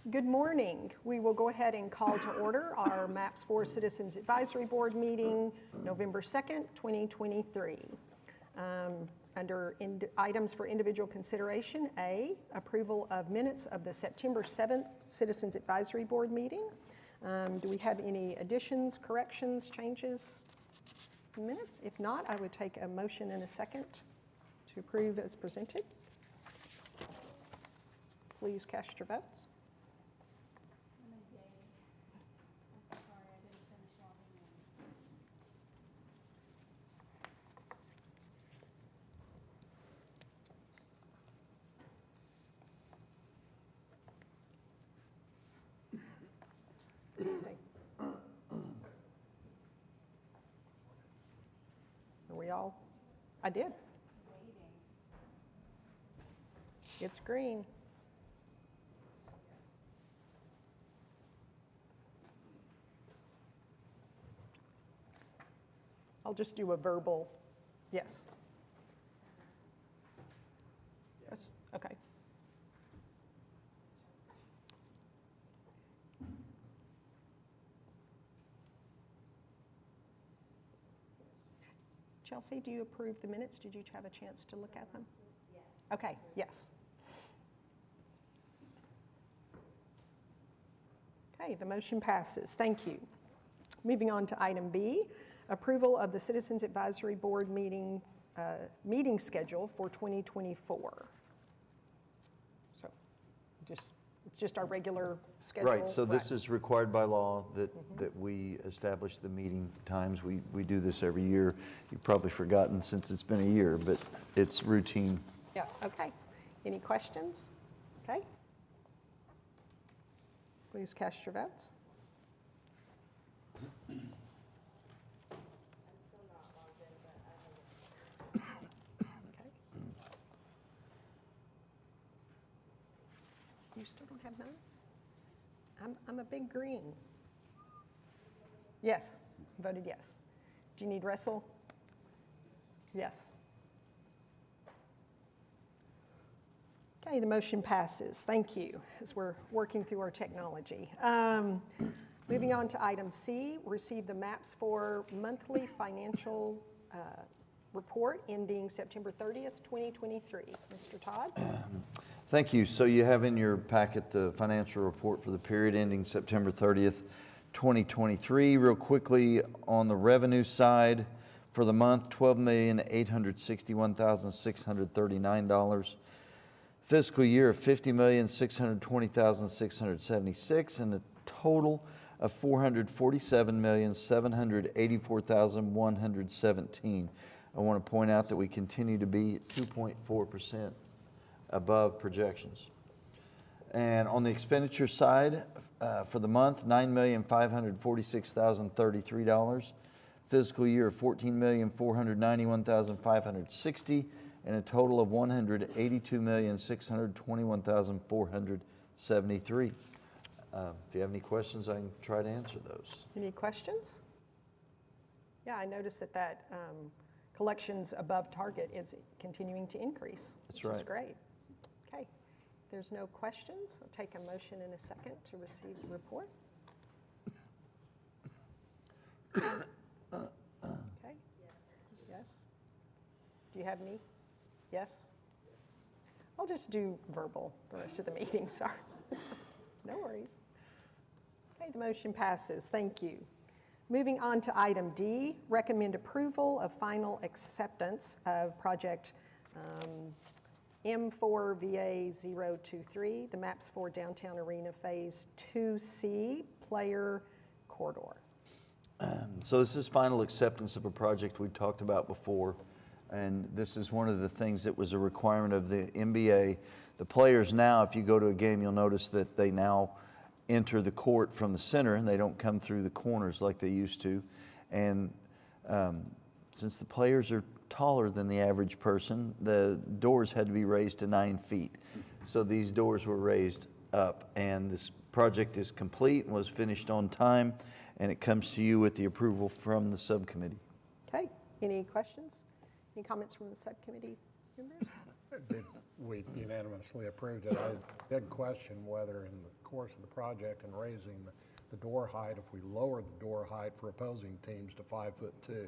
Good morning. We will go ahead and call to order our MAPS 4 Citizens Advisory Board meeting, November 2nd, 2023. Under items for individual consideration, A, approval of minutes of the September 7th Citizens Advisory Board meeting. Do we have any additions, corrections, changes in minutes? If not, I would take a motion and a second to approve as presented. Please cast your votes. Are we all? I did. It's green. I'll just do a verbal yes. Yes. Okay. Chelsea, do you approve the minutes? Did you have a chance to look at them? Yes. Okay, yes. Okay, the motion passes. Thank you. Moving on to item B, approval of the Citizens Advisory Board meeting schedule for 2024. So it's just our regular schedule. Right, so this is required by law that we establish the meeting times. We do this every year. You've probably forgotten since it's been a year, but it's routine. Yeah, okay. Any questions? Okay. Please cast your votes. I'm still not logged in, but okay. You still don't have none? I'm a big green. Yes, voted yes. Do you need Russell? Yes. Okay, the motion passes. Thank you, as we're working through our technology. Moving on to item C, receive the MAPS 4 monthly financial report ending September 30th, 2023. Mr. Todd? Thank you. So you have in your packet the financial report for the period ending September 30th, 2023. Real quickly, on the revenue side, for the month, $12,861,639. Fiscal year of $50,620,676, and a total of $447,784,117. I want to point out that we continue to be at 2.4% above projections. And on the expenditure side, for the month, $9,546,033. Fiscal year of $14,491,560. And a total of $182,621,473. If you have any questions, I can try to answer those. Any questions? Yeah, I noticed that collections above target is continuing to increase. That's which right. is great. Okay, if there's no questions, I'll take a motion in a second to receive the report. Okay. Yes. Do you have me? Yes? I'll just do verbal the rest of the meeting, sorry. No worries. Okay, the motion passes. Thank you. Moving on to item D, recommend approval of final acceptance of project M4VA023, the MAPS 4 Downtown Arena Phase 2C Player Corridor. So this is final acceptance of a project we talked about before. And this is one of the things that was a requirement of the NBA. The players now, if you go to a game, you'll notice that they now enter the court from the center and they don't come through the corners like they used to. And since the players are taller than the average person, the doors had to be raised to 9 feet. So these doors were raised up, and this project is complete and was finished on time, and it comes to you with the approval from the subcommittee. Okay, any questions? Any comments from the subcommittee members? We unanimously approved it. I did question whether in the course of the project and raising the door height, if we lower the door height for opposing teams to 5'2".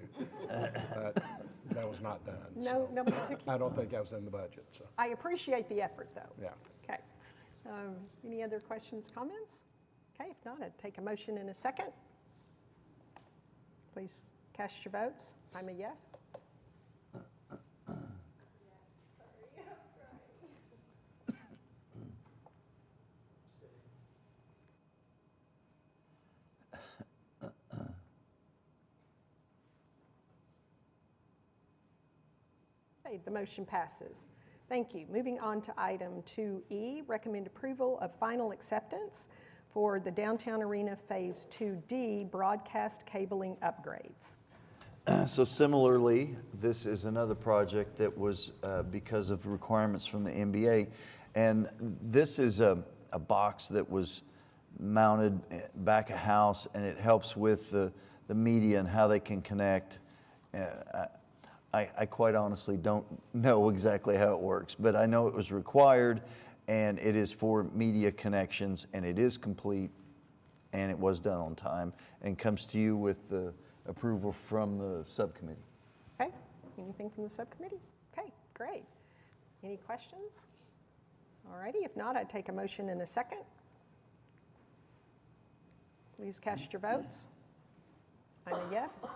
That was not done. No, so nobody took you. I don't think that was in the budget, so, I appreciate the effort, though. yeah. Okay. Any other questions, comments? Okay, if not, I'd take a motion in a second. Please cast your votes. I'm a yes. Okay, the motion passes. Thank you. Moving on to item 2E, recommend approval of final acceptance for the Downtown Arena Phase 2D broadcast cabling upgrades. So similarly, this is another project that was because of requirements from the NBA. And this is a box that was mounted back of house, and it helps with the media and how they can connect. I quite honestly don't know exactly how it works, but I know it was required, and it is for media connections, and it is complete, and it was done on time, and comes to you with the approval from the subcommittee. Okay, anything from the subcommittee? Okay, great. Any questions? All righty, if not, I'd take a motion in a second. Please cast your votes. I'm a yes.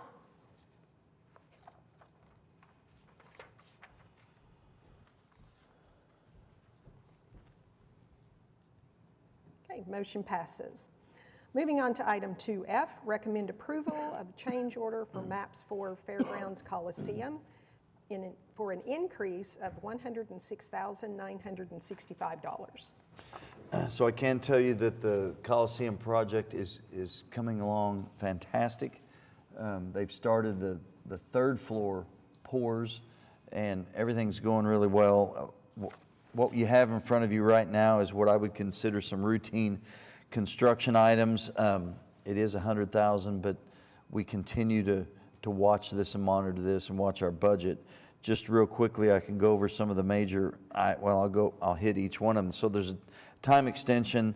Okay, motion passes. Moving on to item 2F, recommend approval of the change order for MAPS 4 Fairgrounds Coliseum for an increase of $106,965. So I can tell you that the Coliseum project is coming along fantastic. They've started the third floor pours, and everything's going really well. What you have in front of you right now is what I would consider some routine construction items. It is $100,000, but we continue to watch this and monitor this and watch our budget. Just real quickly, I can go over some of the major. I'll hit each one of them. So there's a time extension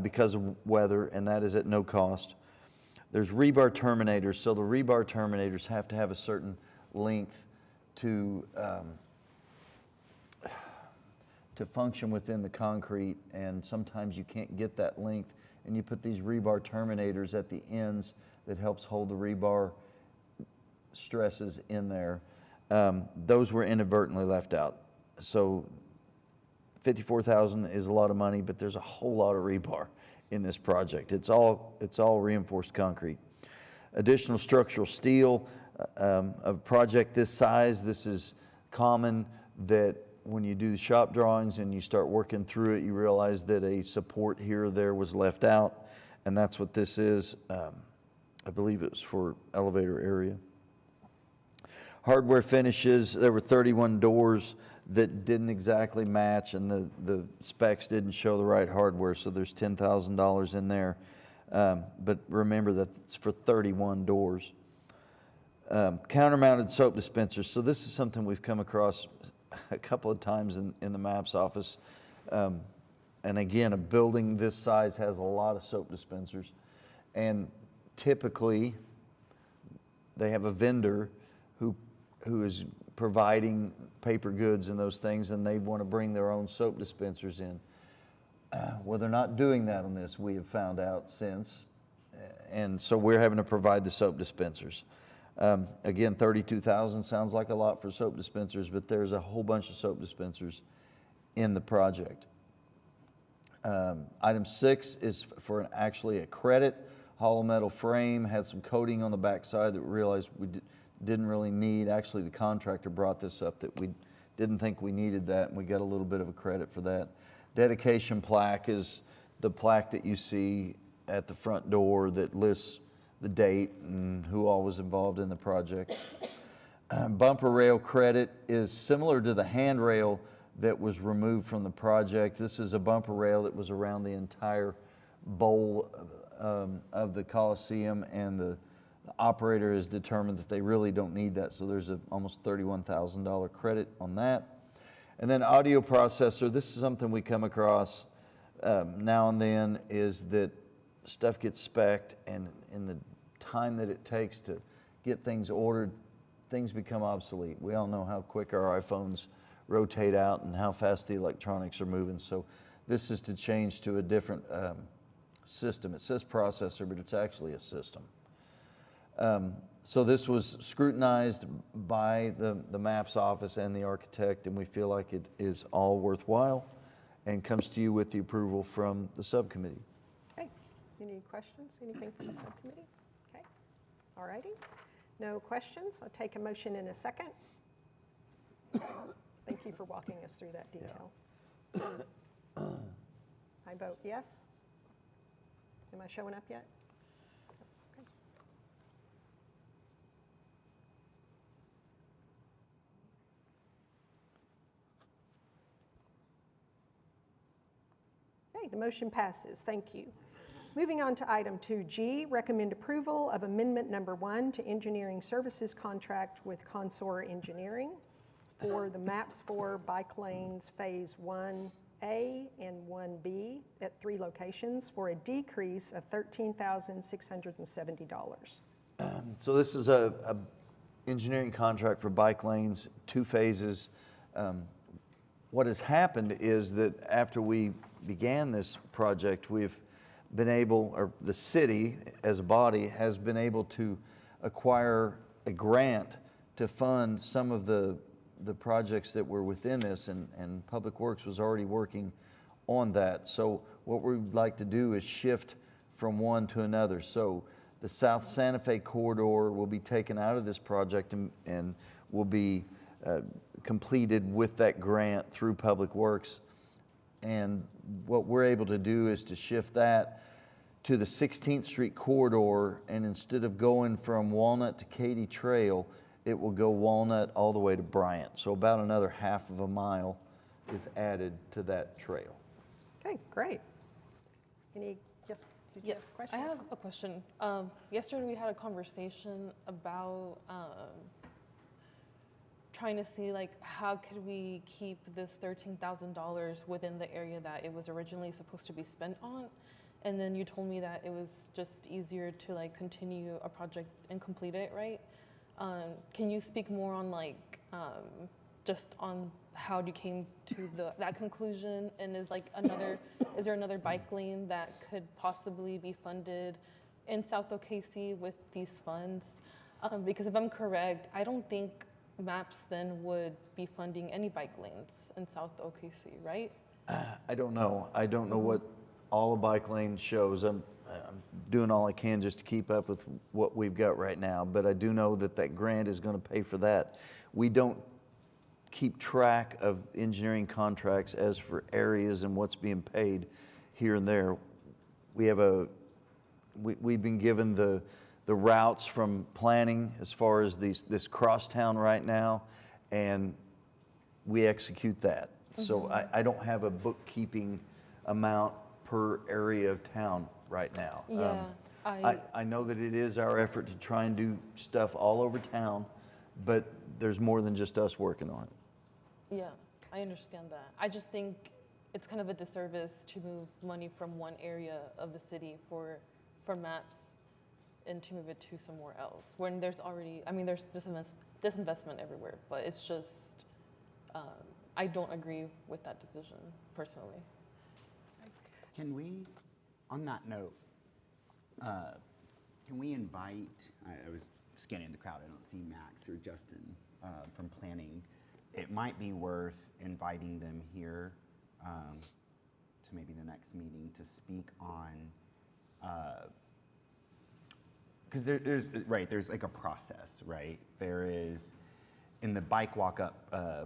because of weather, and that is at no cost. There's rebar terminators. So the rebar terminators have to have a certain length to function within the concrete, and sometimes you can't get that length, and you put these rebar terminators at the ends that helps hold the rebar stresses in there. Those were inadvertently left out. So $54,000 is a lot of money, but there's a whole lot of rebar in this project. It's all reinforced concrete. Additional structural steel. A project this size, this is common that when you do shop drawings and you start working through it, you realize that a support here or there was left out, and that's what this is. I believe it was for elevator area. Hardware finishes, there were 31 doors that didn't exactly match, and the specs didn't show the right hardware, so there's $10,000 in there. But remember that it's for 31 doors. Counter-mounted soap dispensers. So this is something we've come across a couple of times in the MAPS office. And again, a building this size has a lot of soap dispensers. And typically, they have a vendor who is providing paper goods and those things, and they want to bring their own soap dispensers in. Well, they're not doing that on this, we have found out since. And so we're having to provide the soap dispensers. Again, $32,000 sounds like a lot for soap dispensers, but there's a whole bunch of soap dispensers in the project. Item 6 is for actually a credit. Hollow metal frame, had some coating on the backside that we realized we didn't really need. Actually, the contractor brought this up that we didn't think we needed that, and we got a little bit of a credit for that. Dedication plaque is the plaque that you see at the front door that lists the date and who all was involved in the project. Bumper rail credit is similar to the handrail that was removed from the project. This is a bumper rail that was around the entire bowl of the Coliseum, and the operator has determined that they really don't need that, so there's almost $31,000 credit on that. And then audio processor, this is something we come across now and then is that stuff gets spec'd, and in the time that it takes to get things ordered, things become obsolete. We all know how quick our iPhones rotate out and how fast the electronics are moving. So this is to change to a different system. It says processor, but it's actually a system. So this was scrutinized by the MAPS office and the architect, and we feel like it is all worthwhile and comes to you with the approval from the subcommittee. Okay, any questions, anything from the subcommittee? Okay, all righty. No questions, I'll take a motion in a second. Thank you for walking us through that detail. I vote yes. Am I showing up yet? Okay. Okay, the motion passes. Thank you. Moving on to item 2G, recommend approval of amendment number 1 to engineering services contract with Consor Engineering for the MAPS 4 bike lanes Phase 1A and 1B at 3 locations for a decrease of $13,670. So this is a engineering contract for bike lanes, 2 phases. What has happened is that after we began this project, we've been able, or the city as a body has been able to acquire a grant to fund some of the projects that were within this, and Public Works was already working on that. So what we'd like to do is shift from one to another. So the South Santa Fe corridor will be taken out of this project and will be completed with that grant through Public Works. And what we're able to do is to shift that to the 16th Street corridor, and instead of going from Walnut to Katy Trail, it will go Walnut all the way to Bryant. So about another half of a mile is added to that trail. Okay, great. Any, yes, did you have a Yes, question? I have a question. Yesterday we had a conversation about trying to see like how could we keep this $13,000 within the area that it was originally supposed to be spent on, and then you told me that it was just easier to like continue a project and complete it, right? Can you speak more on like just on how you came to that conclusion, and is there another bike lane that could possibly be funded in South OKC with these funds? Because if I'm correct, I don't think MAPS then would be funding any bike lanes in South OKC, right? I don't know. I don't know what all the bike lane shows. I'm doing all I can just to keep up with what we've got right now, but I do know that that grant is going to pay for that. We don't keep track of engineering contracts as for areas and what's being paid here and there. We've been given the routes from planning as far as this crosstown right now, and we execute that. Mm-hmm. So I don't have a bookkeeping amount per area of town right now. Yeah, I know that it is our effort to try and do stuff all over town, but there's more than just us working on it. Yeah, I understand that. I just think it's kind of a disservice to move money from one area of the city for MAPS and to move it to somewhere else when there's already, I mean, there's disinvestment everywhere, but it's just, I don't agree with that decision personally. Can we, on that note, can we invite, I was scanning the crowd, I don't see Max or Justin from planning. It might be worth inviting them here to maybe the next meeting to speak on, because there's like a process, right? There is, in the Bike Walk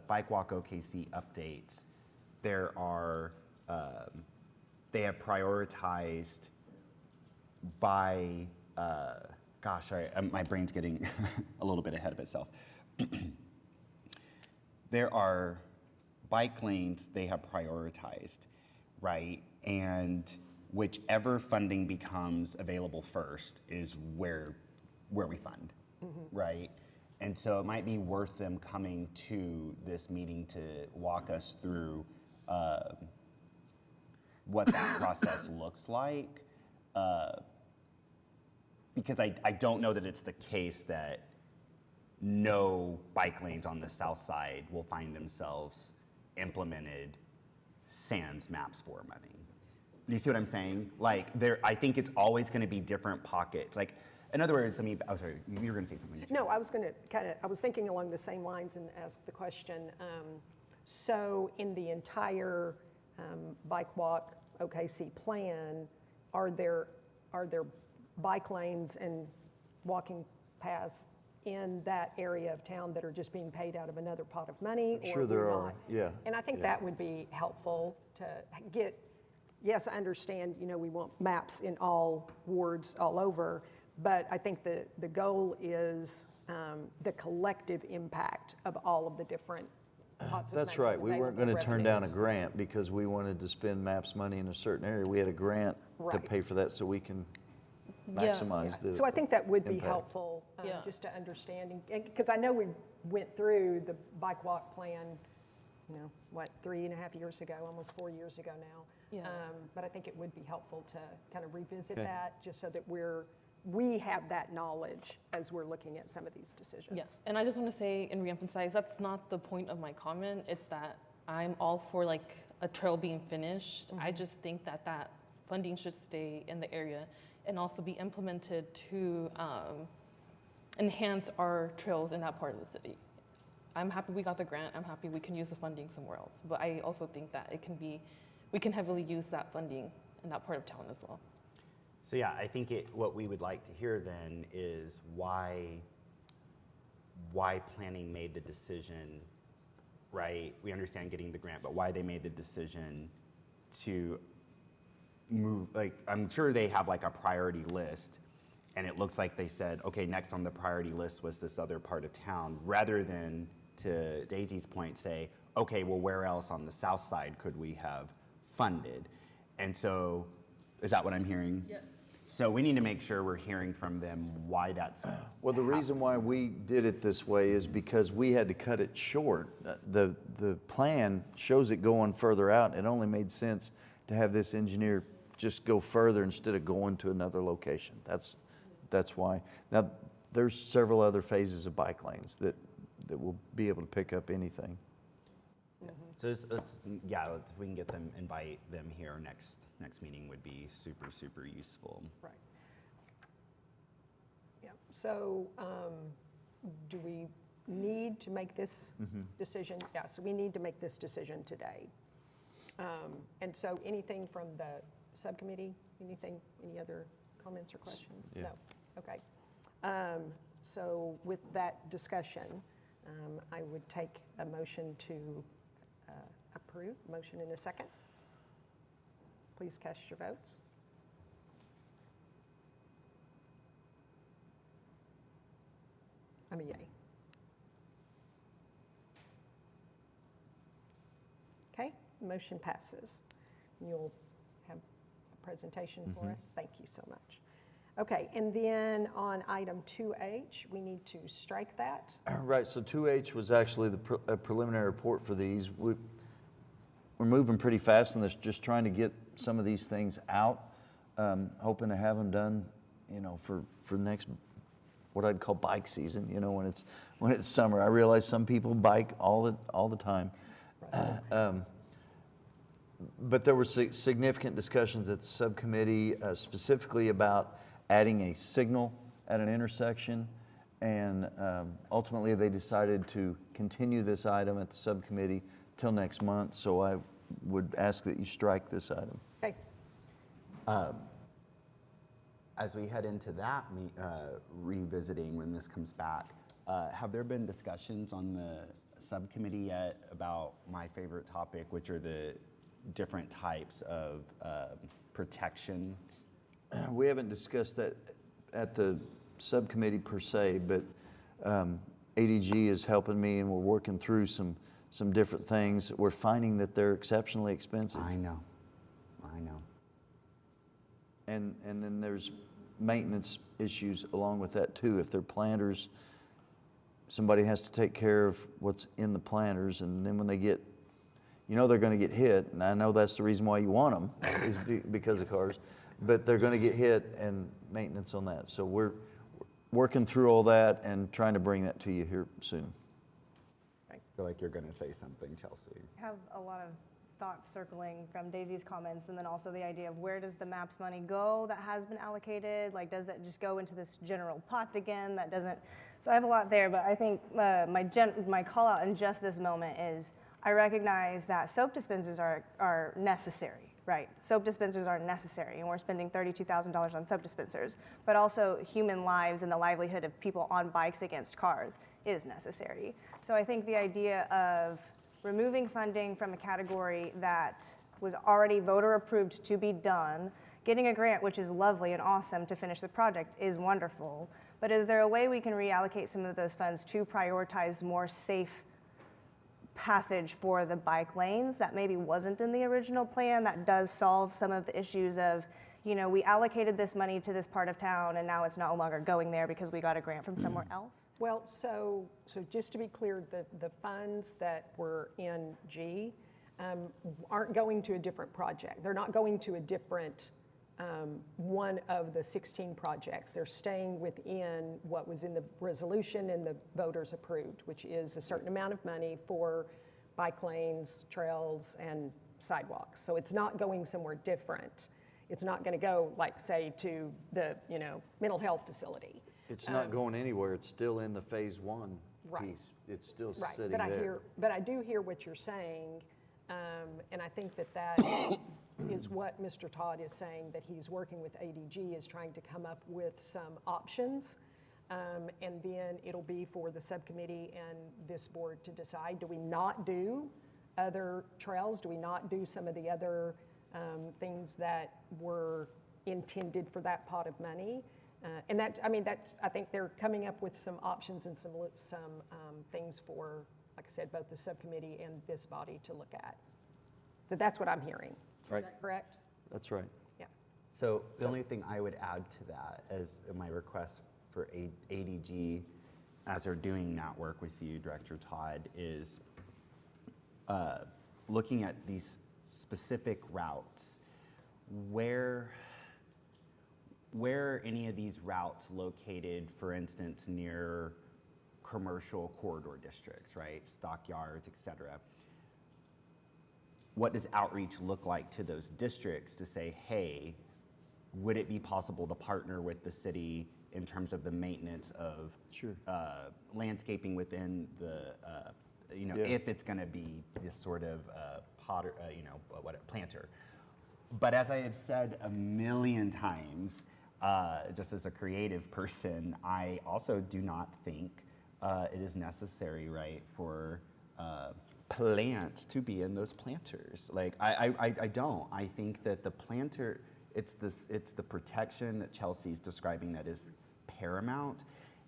OKC updates, there are, they have prioritized by, my brain's getting a little bit ahead of itself. There are bike lanes they have prioritized, right? And whichever funding becomes available first is where we fund, right? And so it might be worth them coming to this meeting to walk us through what that process looks like. Because I don't know that it's the case that no bike lanes on the south side will find themselves implemented sans Maps 4 money. Do you see what I'm saying? Like, I think it's always going to be different pockets. Like, in other words, I mean, oh, sorry, you were going to say something. No, I was going to I was thinking along the same lines and ask the question. So in the entire Bike Walk OKC plan, are there bike lanes and walking paths in that area of town that are just being paid out of another pot of money? Sure or there we're are, not? yeah. And I think that would be helpful to get, yes, I understand, we want maps in all wards all over, but I think the goal is the collective impact of all of the different pots of money. That's right. We weren't going to turn down a revenues. grant because we wanted to spend MAPS money in a certain area. We had a grant to Right. pay for that so we can Yeah. maximize the So I think that would be impact. helpful, Yeah. just to understand, because I know we went through the bike walk plan, 3.5 years ago, almost 4 years ago now. Yeah. But I think it would be helpful to kind of revisit Okay. that, just so that we have that knowledge as we're looking at some of these decisions. Yes, and I just want to say and reemphasize, that's not the point of my comment. It's that I'm all for like a trail being finished. I just think that funding should stay in the area and also be implemented to enhance our trails in that part of the city. I'm happy we got the grant. I'm happy we can use the funding somewhere else. But I also think that we can heavily use that funding in that part of town as well. So yeah, I think what we would like to hear then is why planning made the decision, right? We understand getting the grant, but why they made the decision to move, like, I'm sure they have like a priority list, and it looks like they said, okay, next on the priority list was this other part of town, rather than, to Daisy's point, say, okay, well, where else on the south side could we have funded? And so, is that what I'm hearing? Yes. So we need to make sure we're hearing from them why that's. Well, the reason why we did it this way is because we had to cut it short. The plan shows it going further out. It only made sense to have this engineer just go further instead of going to another location. That's why. Now, there's several other phases of bike lanes that will be able to pick up anything. So let's if we can get them, invite them here next meeting would be super, super useful. Right. Yeah, so do we need to make this decision? Yeah, so we need to make this decision today. And so anything from the subcommittee, any other comments or questions? Yeah. No, okay. So with that discussion, I would take a motion to approve, motion in a second. Please cast your votes. I'm a yay. Okay, motion passes. You'll have a presentation for us. Thank you so much. Okay, and then on item 2H, we need to strike that. Right, so 2H was actually a preliminary report for these. We're moving pretty fast on this, just trying to get some of these things out, hoping to have them done, for next, what I'd call bike season, when it's summer. I realize some people bike all the time. But there were significant discussions at the subcommittee, specifically about adding a signal at an intersection, and ultimately they decided to continue this item at the subcommittee till next month, so I would ask that you strike this item. Okay, As we head into that revisiting when this comes back, have there been discussions on the subcommittee yet about my favorite topic, which are the different types of protection? We haven't discussed that at the subcommittee per se, but ADG is helping me, and we're working through some different things. We're finding that they're exceptionally expensive. I know. And then there's maintenance issues along with that too. If they're planters, somebody has to take care of what's in the planters, and then when they get, you know they're going to get hit, and I know that's the reason why you want them, is because of cars, but they're going to get hit and maintenance on that. So we're working through all that and trying to bring that to you here soon. I feel like you're going to say something, Chelsea. I have a lot of thoughts circling from Daisy's comments, and then also the idea of where does the MAPS money go that has been allocated? Like, does that just go into this general pot again? That doesn't. So I have a lot there, but I think my call out in just this moment is I recognize that soap dispensers are necessary, right? Soap dispensers are necessary, and we're spending $32,000 on soap dispensers, but also human lives and the livelihood of people on bikes against cars is necessary. So I think the idea of removing funding from a category that was already voter approved to be done, getting a grant, which is lovely and awesome to finish the project, is wonderful. But is there a way we can reallocate some of those funds to prioritize more safe passage for the bike lanes that maybe wasn't in the original plan, that does solve some of the issues of, you know, we allocated this money to this part of town and now it's no longer going there because we got a grant from somewhere else? Well, so just to be clear, the funds that were in G aren't going to a different project. They're not going to a different one of the 16 projects. They're staying within what was in the resolution and the voters approved, which is a certain amount of money for bike lanes, trails, and sidewalks. So it's not going somewhere different. It's not going to go, like, say, to the, you know, mental health facility. It's not going anywhere. It's still in the phase one Right. piece. It's still Right, sitting but there. but I do hear what you're saying, and I think that is what Mr. Todd is saying, that he's working with ADG, is trying to come up with some options, and then it'll be for the subcommittee and this board to decide, do we not do other trails? Do we not do some of the other things that were intended for that pot of money? And that, I mean, I think they're coming up with some options and some things for, like I said, both the subcommittee and this body to look at. So that's what I'm hearing. Right. Is that correct? That's right. Yeah. So the only thing I would add to that as my request for ADG, as they're doing that work with you, Director Todd, is looking at these specific routes. Where are any of these routes located, for instance, near commercial corridor districts, right? Stockyards, et cetera. What does outreach look like to those districts to say, hey, would it be possible to partner with the city in terms of the maintenance of Sure. Landscaping within the, Yeah. if it's going to be this sort of planter. But as I have said a million times, just as a creative person, I also do not think it is necessary, right, for plants to be in those planters. Like, I don't. I think that the planter, it's the protection that Chelsea's describing that is paramount.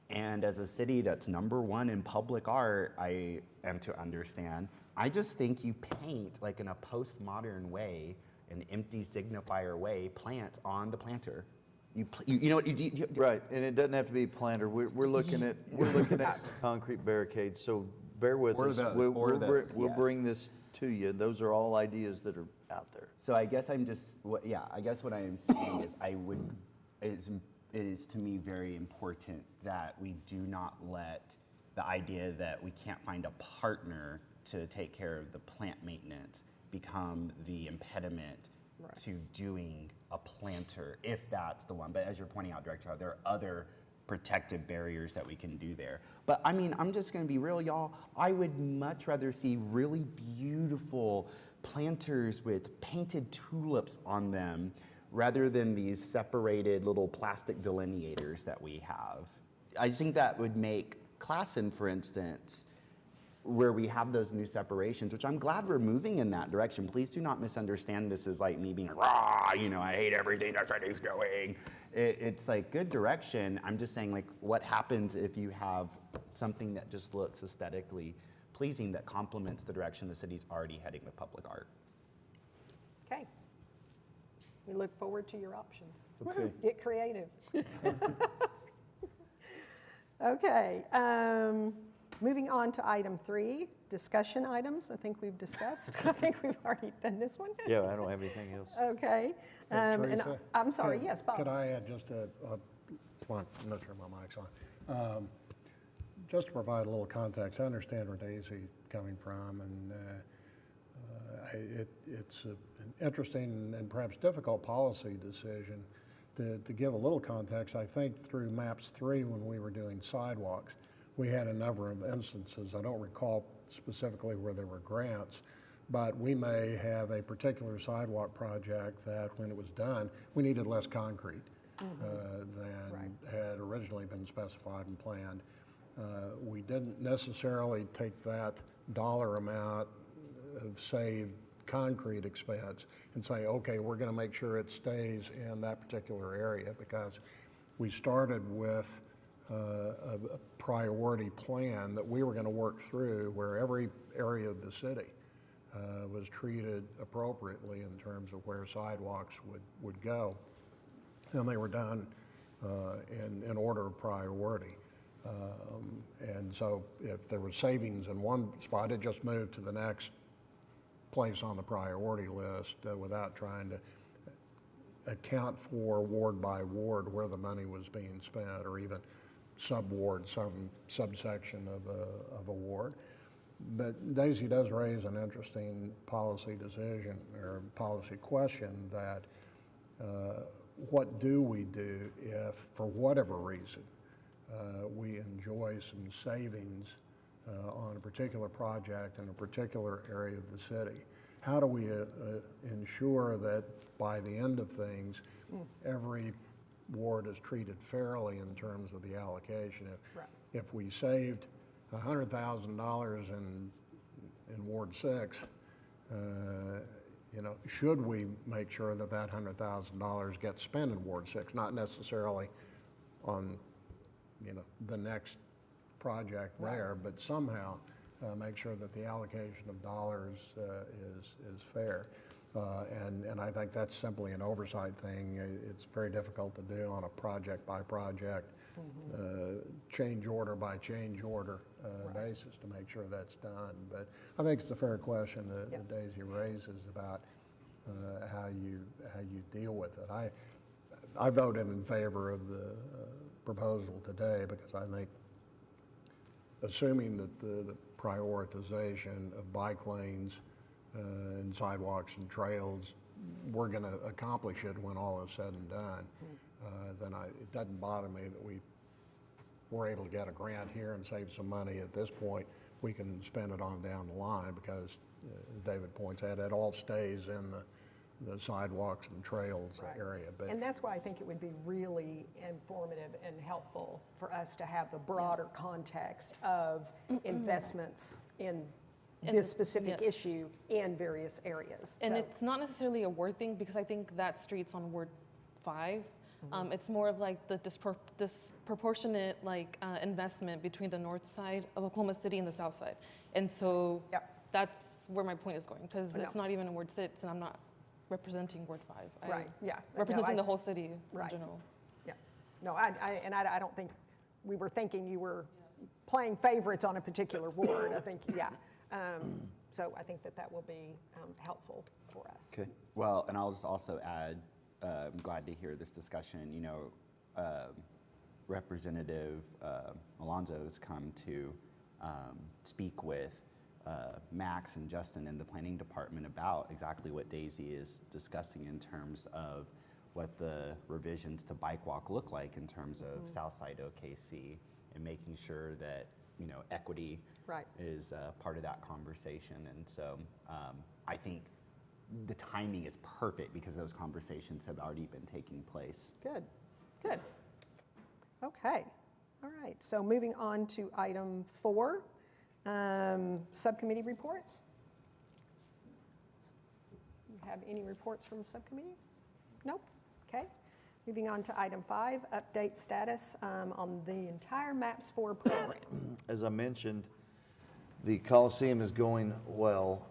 And as a city that's #1 in public art, I am to understand, I just think you paint, like in a postmodern way, an empty signifier way, plants on the planter. You know what? Right, and it doesn't have to be planter. We're looking at concrete barricades. So bear with Or us. those, We'll yes. bring this to you. Those are all ideas that are out there. So I guess I'm just, I guess what I am saying is it is to me very important that we do not let the idea that we can't find a partner to take care of the plant maintenance become the impediment to doing a planter, if that's the one. But as you're pointing out, Director, there are other protective barriers that we can do there. But I mean, I'm just gonna be real, y'all. I would much rather see really beautiful planters with painted tulips on them rather than these separated little plastic delineators that we have. I think that would make Classen, for instance, where we have those new separations, which I'm glad we're moving in that direction. Please do not misunderstand this as like me being rah, I hate everything that city's doing. It's like good direction. I'm just saying, like, what happens if you have something that just looks aesthetically pleasing that complements the direction the city's already heading with public art? Okay. We look forward to your options. Okay. Get creative. Okay. Moving on to item 3, discussion items. I think we've discussed. I think we've already done this one. Yeah, I don't have anything else. Okay. Hey, And Teresa, I'm sorry, could- yes, Bob. Could I add just come on, I'm not sure my mic's on. Just to provide a little context, I understand where Daisy's coming from, and it's an interesting and perhaps difficult policy decision. To give a little context, I think through MAPS 3, when we were doing sidewalks, we had a number of instances, I don't recall specifically where there were grants, but we may have a particular sidewalk project that when it was done, we needed less concrete than had originally been specified and planned. We didn't necessarily take that dollar amount of saved concrete expense and say, okay, we're going to make sure it stays in that particular area, because we started with a priority plan that we were going to work through where every area of the city was treated appropriately in terms of where sidewalks would go. And they were done in order of priority. And so if there was savings in one spot, it just moved to the next place on the priority list without trying to account for ward by ward where the money was being spent, or even sub-ward, some subsection of a ward. But Daisy does raise an interesting policy decision or policy question that what do we do if, for whatever reason, we enjoy some savings on a particular project in a particular area of the city? How do we ensure that by the end of things, every ward is treated fairly in terms of the allocation? If we saved $100,000 in Ward 6, should we make sure that that $100,000 gets spent in Ward 6, not necessarily on, the next project there, but somehow make sure that the allocation of dollars is fair. And I think that's simply an oversight thing. It's very difficult to do on a project by project, change order by change order basis to make sure that's done. But I think it's a fair question that Daisy raises about how you deal with it. I voted in favor of the proposal today because I think, assuming that the prioritization of bike lanes and sidewalks and trails, we're going to accomplish it when all is said and done, then it doesn't bother me that we were able to get a grant here and save some money at this point. We can spend it on down the line because, as David points out, it all stays in the sidewalks and trails area. But And that's why I think it would be really informative and helpful for us to have the broader context of investments in this specific issue in various areas. And So- it's not necessarily a word thing, because I think that street's on Ward 5. It's more of like the disproportionate investment between the north side of Oklahoma City and the south side. And so that's where my point is going, because No. it's not even in Ward 6, and I'm not representing Ward 5. Right, yeah. Representing No, the whole city Right. in general. Yeah, no, I don't think we were thinking you were playing favorites on a particular ward. I think, so I think that will be helpful for us. Okay. Well, and I'll just also add, I'm glad to hear this discussion. Representative Alonso has come to speak with Max and Justin in the planning department about exactly what Daisy is discussing in terms of what the revisions to Bike Walk look like in terms of Southside OKC, and making sure that equity is part of that conversation. And so I think the timing is perfect because those conversations have already been taking place. Good. Okay, all right. So moving on to item 4, subcommittee reports. You have any reports from subcommittees? Nope. Okay. Moving on to item 5, update status on the entire MAPS 4 program. As I mentioned, the Coliseum is going well.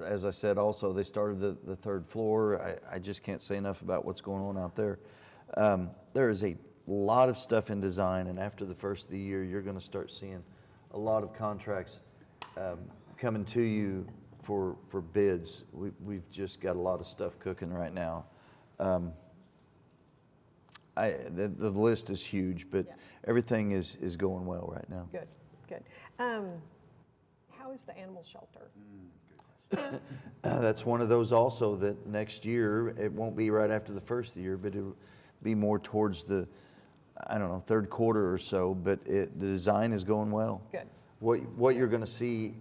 As I said, also, they started the third floor. I just can't say enough about what's going on out there. There is a lot of stuff in design, and after the first of the year, you're going to start seeing a lot of contracts coming to you for bids. We've just got a lot of stuff cooking right now. The list is huge, but Yeah. everything is going well right now. Good, good. How is the animal shelter? That's one of those also that next year, it won't be right after the first of the year, but it'll be more towards the, I don't know, third quarter or so, but the design is going well. Good. What you're going to see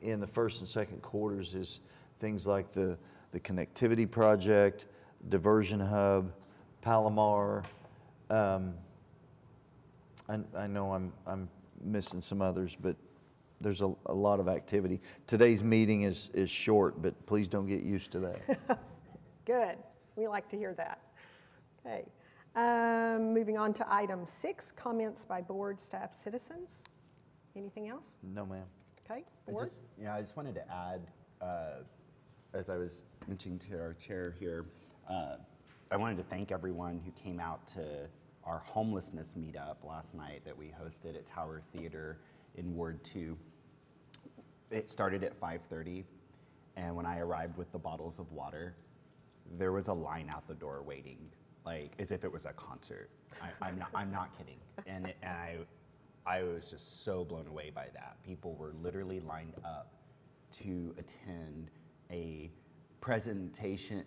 in the first and second quarters is things like the connectivity project, diversion hub, Palomar. I know I'm missing some others, but there's a lot of activity. Today's meeting is short, but please don't get used to that. Good. We like to hear that. Okay. Moving on to item 6, comments by board, staff, citizens. Anything else? No, ma'am. Okay, I board? just wanted to add, as I was mentioning to our chair here, I wanted to thank everyone who came out to our homelessness meetup last night that we hosted at Tower Theater in Ward 2. It started at 5:30, and when I arrived with the bottles of water, there was a line out the door waiting, like as if it was a concert. I'm not kidding, and I was just so blown away by that. People were literally lined up to attend presentations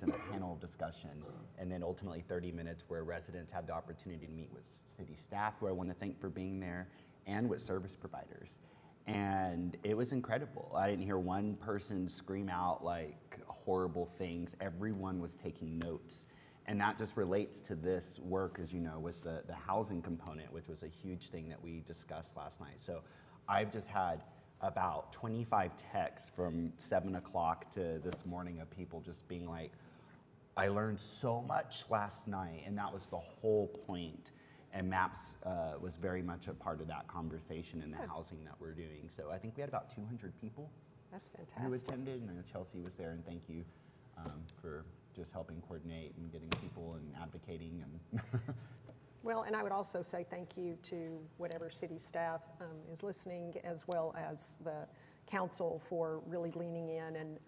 and a panel discussion, and then ultimately 30 minutes where residents had the opportunity to meet with city staff, who I want to thank for being there, and with service providers. And it was incredible. I didn't hear one person scream out like horrible things. Everyone was taking notes. And that just relates to this work, as you know, with the housing component, which was a huge thing that we discussed last night. So I've just had about 25 texts from 7 o'clock to this morning of people just being like, I learned so much last night, and that was the whole point. And MAPS was very much a part of that conversation in the housing that we're doing. So I think we had about 200 people That's who fantastic. attended, and Chelsea was there, and thank you for just helping coordinate and getting people and advocating. And Well, and I would also say thank you to whatever city staff is listening, as well as the council for really leaning in and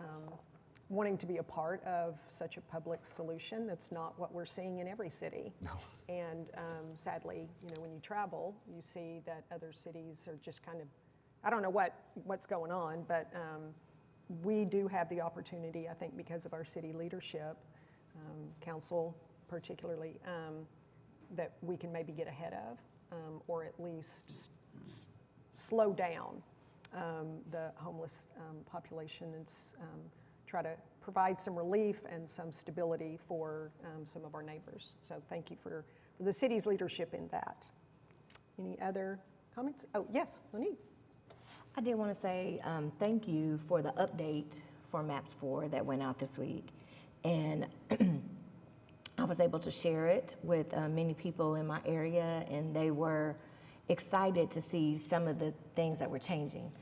wanting to be a part of such a public solution. That's not what we're seeing in every city. No. And sadly, you know, when you travel, you see that other cities are just kind of, I don't know what's going on, but we do have the opportunity, I think, because of our city leadership, council particularly, that we can maybe get ahead of, or at least slow down the homeless population and try to provide some relief and some stability for some of our neighbors. So thank you for the city's leadership in that. Any other comments? Oh, yes, Lanique. I did want to say thank you for the update for MAPS 4 that went out this week. And I was able to share it with many people in my area, and they were excited to see some of the things that were changing.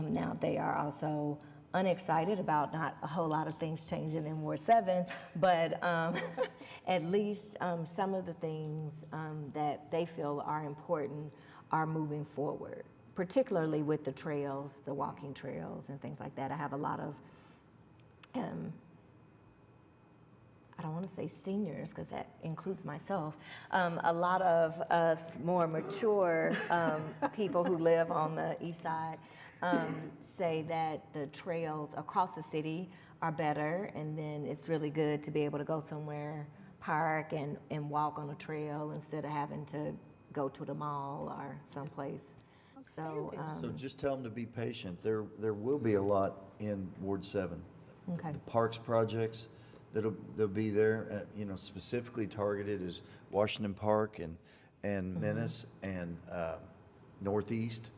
Now, they are also unexcited about not a whole lot of things changing in Ward 7, but at least some of the things that they feel are important are moving forward, particularly with the trails, the walking trails and things like that. I have a lot of, I don't want to say seniors because that includes myself, a lot of us more mature people who live on the east side say that the trails across the city are better, and then it's really good to be able to go somewhere, park and walk on a trail instead of having to go to the mall or someplace. So, So just tell them to be patient. There will be a lot in Ward 7. Okay. The parks projects they'll be there, you know, specifically targeted is Washington Park and Menace and Northeast.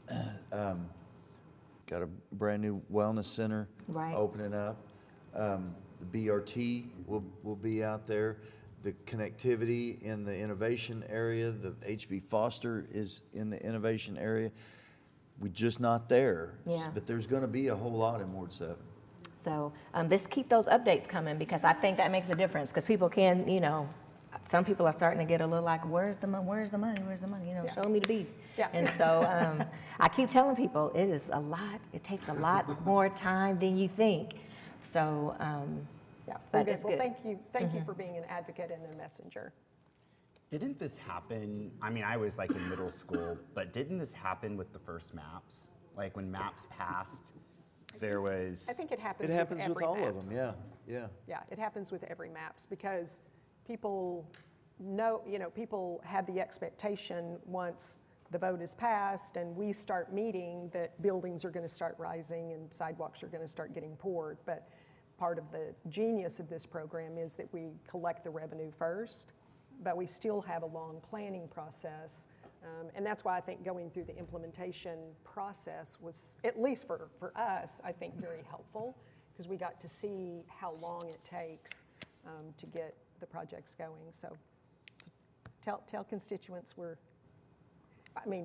Got a brand new wellness center Right. opening up. The BRT will be out there. The connectivity in the innovation area, the HB Foster is in the innovation area. We're just not there. Yeah. But there's going to be a whole lot in Ward 7. So just keep those updates coming, because I think that makes a difference, because people can, you know, some people are starting to get a little like, where's the money, where's the money, where's the money, you know, Yeah. show me the beef. Yeah. And so I keep telling people, it is a lot, it takes a lot more time than you think. So, Yeah, but good. it's Well, good. thank you for being an advocate and a messenger. Didn't this happen? I mean, I was like in middle school, but didn't this happen with the first maps? Like when maps passed, there was. I think it happens It happens with every all of MAPS. them, yeah. Yeah, it happens with every MAPS because people know, people have the expectation once the vote is passed and we start meeting that buildings are going to start rising and sidewalks are going to start getting poured. But part of the genius of this program is that we collect the revenue first, but we still have a long planning process. And that's why I think going through the implementation process was, at least for us, I think very helpful because we got to see how long it takes to get the projects going. So tell constituents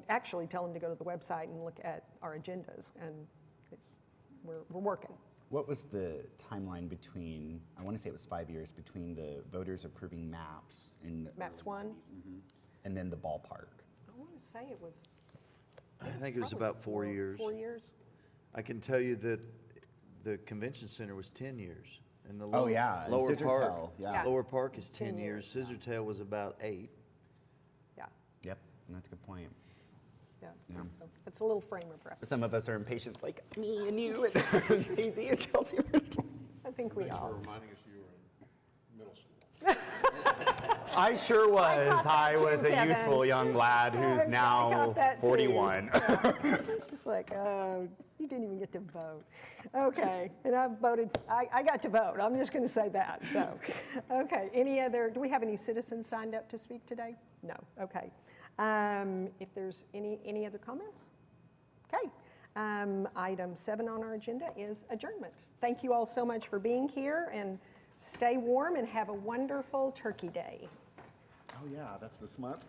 actually tell them to go to the website and look at our agendas, and we're working. What was the timeline between, I want to say it was 5 years, between the voters approving maps in the MAPS early 1? 90s, and then the ballpark? I want to say it was. I think it was probably about 4 years. 4 years? I can tell you that the convention center was 10 years. And the Oh, yeah, and Lower Scissortail, Park, yeah. Lower Park is 10 10 years. years. Scissortail was about 8. Yeah, Yep, that's a good point. yeah. Yeah. So it's a little frame of reference. Some of us are impatient, like me and you and Daisy and Chelsea. I think we Thanks for all. reminding us you were in middle school. I sure was. got that I was too, a Kevin. youthful young lad who's I now got that too. 41. It's just like, oh, you didn't even get to vote. Okay, and I voted, I got to vote. I'm just going to say that, so. Okay, do we have any citizens signed up to speak today? No, okay. If there's any other comments? Okay. Item 7 on our agenda is adjournment. Thank you all so much for being here, and stay warm and have a wonderful Turkey Day. Oh yeah, that's this month.